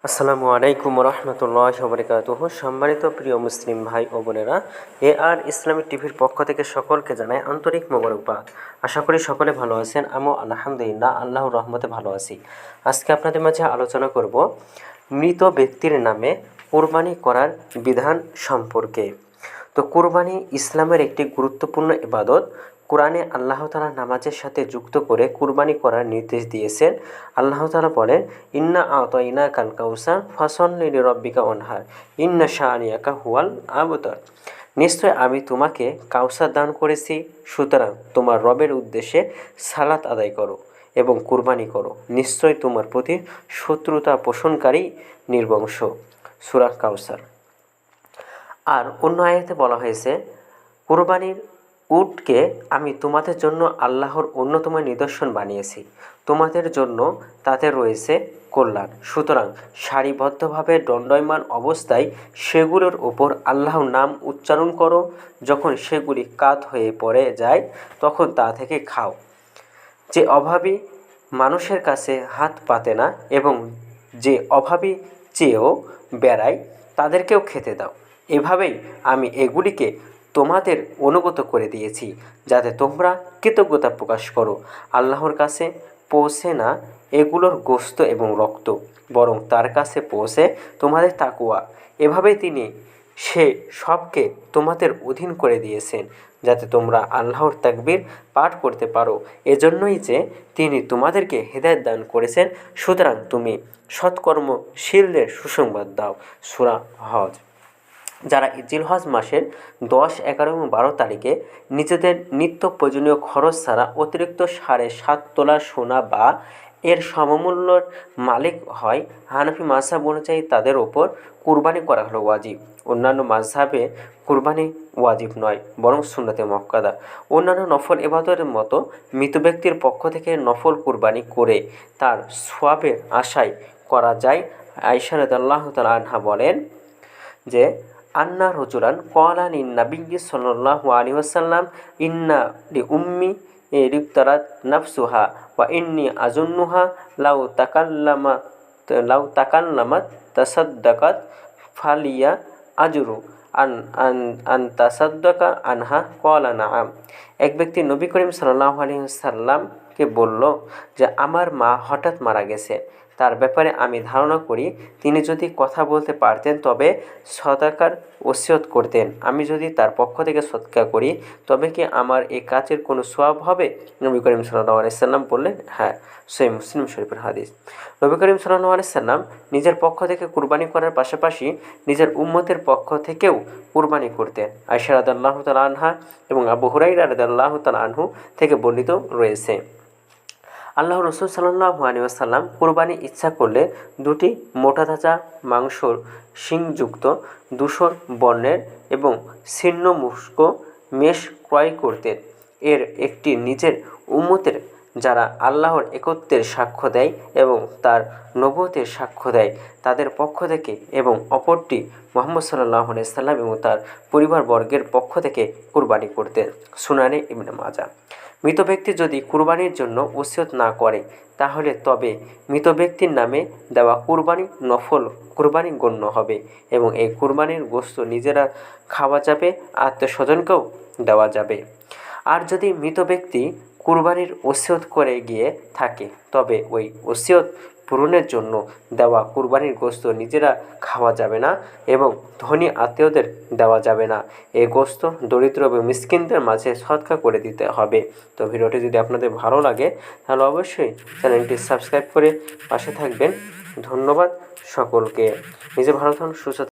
আসসালামু আলাইকুম রহমতুল্লাহি ওয়া বারাকাতুহু। সম্মানিত প্রিয় মুসলিম ভাই ও বোনেরা, আর ইসলামিক টিভির পক্ষ থেকে সকলকে জানাই আন্তরিক মোবারকবাদ। আশা করি সকলে ভালো আছেন। আমিও আলহামদুলিল্লাহ আল্লাহর রহমতে ভালো আছি। আজকে আপনাদের মাঝে আলোচনা করব মৃত ব্যক্তির নামে কোরবানি করার বিধান সম্পর্কে। তো কোরবানি ইসলামের একটি গুরুত্বপূর্ণ ইবাদত। কোরআনে আল্লাহ তাআলা নামাজের সাথে যুক্ত করে কুরবানি করার নির্দেশ দিয়েছেন। আল্লাহ তাআলা বলেন, ইন্না আতাইনাকাল কাউসার ফাসল্লি লিরাব্বিকা ওয়ানহার ইন্না শানিয়াকা হুয়াল আবতার। নিশ্চয় আমি তোমাকে কাউসার দান করেছি, সুতরাং তোমার রবের উদ্দেশ্যে সালাত আদায় করো এবং কুরবানি করো। নিশ্চয় তোমার প্রতি শত্রুতা পোষণকারী নির্বংশ। সূরা কাউসার। আর অন্য আয়াতে বলা হয়েছে, কোরবানির উটকে আমি তোমাদের জন্য আল্লাহর অন্যতম নিদর্শন বানিয়েছি, তোমাদের জন্য তাতে রয়েছে কল্যাণ। সুতরাং সারিবদ্ধভাবে দণ্ডায়মান অবস্থায় সেগুলোর ওপর আল্লাহর নাম উচ্চারণ করো। যখন সেগুলি কাত হয়ে পড়ে যায় তখন তা থেকে খাও। যে অভাবী মানুষের কাছে হাত পাতে না এবং যে অভাবী চেয়েও বেড়ায় তাদেরকেও খেতে দাও। এভাবেই আমি এগুলিকে তোমাদের অনুগত করে দিয়েছি, যাতে তোমরা কৃতজ্ঞতা প্রকাশ করো। আল্লাহর কাছে পৌঁছে না এগুলোর গোশত এবং রক্ত, বরং তার কাছে পৌঁছে তোমাদের তাকওয়া। এভাবেই তিনি সে সবকে তোমাদের অধীন করে দিয়েছেন, যাতে তোমরা আল্লাহর তাকবীর পাঠ করতে পারো। এজন্যই যে তিনি তোমাদেরকে হেদায়েত দান করেছেন। সুতরাং তুমি সৎকর্মশীলদের সুসংবাদ দাও। সূরা হজ। যারা জিলহজ মাসের 10, 11 এবং 12 তারিখে নিজেদের নিত্য প্রয়োজনীয় খরচ ছাড়া অতিরিক্ত 7.5 তোলা সোনা বা এর সমমূল্যর মালিক হয়, হানাফি মাযহাব অনুযায়ী তাদের ওপর কুরবানি করা হলো ওয়াজিব। অন্যান্য মাযহাবে কুরবানি ওয়াজিব নয়, বরং সুন্নতে মুআক্কাদা। অন্যান্য নফল ইবাদতের মতো মৃত ব্যক্তির পক্ষ থেকে নফল কুরবানি করে তার সওয়াবের আশায় করা যায়। আয়েশা রাদিয়াল্লাহু তাআলা আনহা বলেন যে, আন্না রজুলান ক্বালা লিন নাবিয়্যি সাল্লাল্লাহু আলাইহি ওয়াসাল্লাম ইন্না লিউম্মি ইফতারাত নাফসুহা ওয়া ইন্নী আযুন্নুহা লাউ তাকাল্লামাত তাসাদ্দাকাত ফালিয়া আজরু আন আন আন তাসাদ্দাকা আনহা ক্বালা নাআম। এক ব্যক্তি নবী করিম সাল্লাল্লাহু আলাইহি ওয়াসাল্লামকে বলল যে, আমার মা হঠাৎ মারা গেছে, তার ব্যাপারে আমি ধারণা করি তিনি যদি কথা বলতে পারতেন তবে সদকার ওসিয়ত করতেন। আমি যদি তার পক্ষ থেকে সদকা করি তবে কি আমার এই কাজের কোনো সওয়াব হবে? নবী করিম সাল্লাল্লাহু আলাইহি সাল্লাম বললেন, হ্যাঁ। সহিহ মুসলিম শরীফের হাদিস। নবী করিম সাল্লাল্লাহু আলাইহি সাল্লাম নিজের পক্ষ থেকে কুরবানি করার পাশাপাশি নিজের উম্মতের পক্ষ থেকেও কুরবানি করতেন। আয়েশা রাদিয়াল্লাহু তাআলা আনহা এবং আবু হুরায়রা রাদিয়াল্লাহু তাআলা আনহু থেকে বর্ণিত রয়েছে। আল্লাহ রসুল সাল্লাল্লাহু আলাইহি ওয়াসাল্লাম কুরবানি ইচ্ছা করলে 2টি মোটা তাজা মাংসর শিংযুক্ত ধূসর বর্ণের এবং ছিন্ন মুষ্ক মেষ ক্রয় করতেন। এর একটি নিজের উম্মতের যারা আল্লাহর একত্বের সাক্ষ্য দেয় এবং তার নবুয়তের সাক্ষ্য দেয় তাদের পক্ষ থেকে, এবং অপরটি মুহাম্মদ সাল্লাল্লাহু আলাইহি ওয়াসাল্লাম এবং তার পরিবারবর্গের পক্ষ থেকে কুরবানি করতেন। সুনানে ইবনে মাজাহ। মৃত ব্যক্তি যদি কুরবানির জন্য ওসিয়ত না করে তাহলে তবে মৃত ব্যক্তির নামে দেওয়া কুরবানি নফল কুরবানি গণ্য হবে এবং এই কুরবানির গোশত নিজেরা খাওয়া যাবে, আত্মীয়স্বজনকেও দেওয়া যাবে। আর যদি মৃত ব্যক্তি কুরবানির ওসিয়ত করে গিয়ে থাকে তবে ওই ওসিয়ত পূরণের জন্য দেওয়া কুরবানির গোশত নিজেরা খাওয়া যাবে না এবং ধনী আত্মীয়দের দেওয়া যাবে না। এই গোশত দরিদ্র এবং মিসকিনদের মাঝে সদকা করে দিতে হবে। তো ভিডিওটি যদি আপনাদের ভালো লাগে তাহলে অবশ্যই চ্যানেলটি সাবস্ক্রাইব করে পাশে থাকবেন। ধন্যবাদ সকলকে। নিজে ভালো থাকুন, সুস্থ